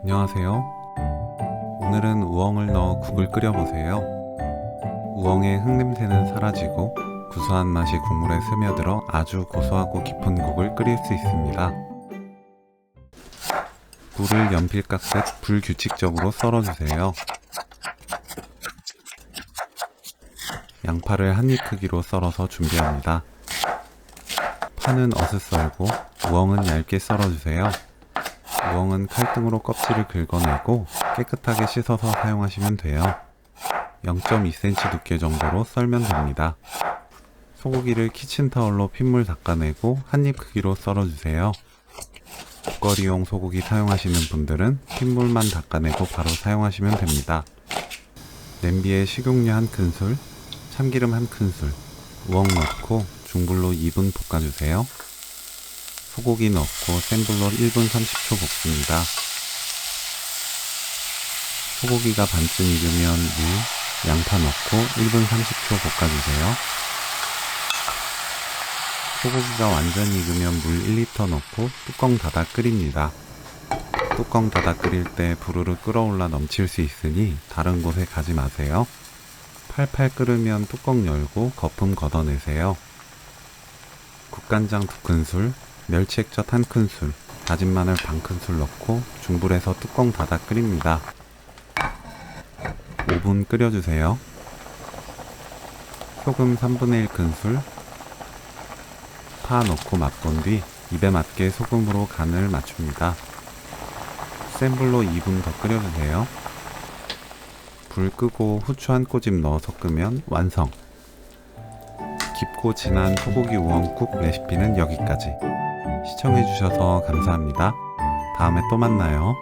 안녕하세요. 오늘은 우엉을 넣어 국을 끓여보세요. 우엉의 흙냄새는 사라지고 구수한 맛이 국물에 스며들어 아주 고소하고 깊은 국을 끓일 수 있습니다. 물을 연필 깎듯 불규칙적으로 썰어주세요. 양파를 한 입 크기로 썰어서 준비합니다. 파는 어슷 썰고 우엉은 얇게 썰어주세요. 우엉은 칼등으로 껍질을 긁어내고 깨끗하게 씻어서 사용하시면 돼요. 0.2cm 두께 정도로 썰면 됩니다. 소고기를 키친타올로 핏물 닦아내고 한 입 크기로 썰어주세요. 국거리용 소고기 사용하시는 분들은 핏물만 닦아내고 바로 사용하시면 됩니다. 냄비에 식용유 1큰술, 참기름 1큰술, 우엉 넣고 중불로 2분 볶아주세요. 소고기 넣고 센 불로 1분 30초 볶습니다. 소고기가 반쯤 익으면 무, 양파 넣고 1분 30초 볶아주세요. 소고기가 완전히 익으면 물 1리터 넣고 뚜껑 닫아 끓입니다. 뚜껑 닫아 끓일 때 부르르 끓어올라 넘칠 수 있으니 다른 곳에 가지 마세요. 팔팔 끓으면 뚜껑 열고 거품 걷어내세요. 국간장 2큰술, 멸치액젓 1큰술, 다진 마늘 반큰술 넣고 중불에서 뚜껑 닫아 끓입니다. 5분 끓여주세요. 소금 3분의 1큰술, 파 넣고 맛본 뒤 입에 맞게 소금으로 간을 맞춥니다. 센 불로 2분 더 끓여주세요. 불 끄고 후추 1꼬집 넣어 섞으면 완성! 깊고 진한 소고기 우엉국 레시피는 여기까지. 시청해주셔서 감사합니다. 다음에 또 만나요.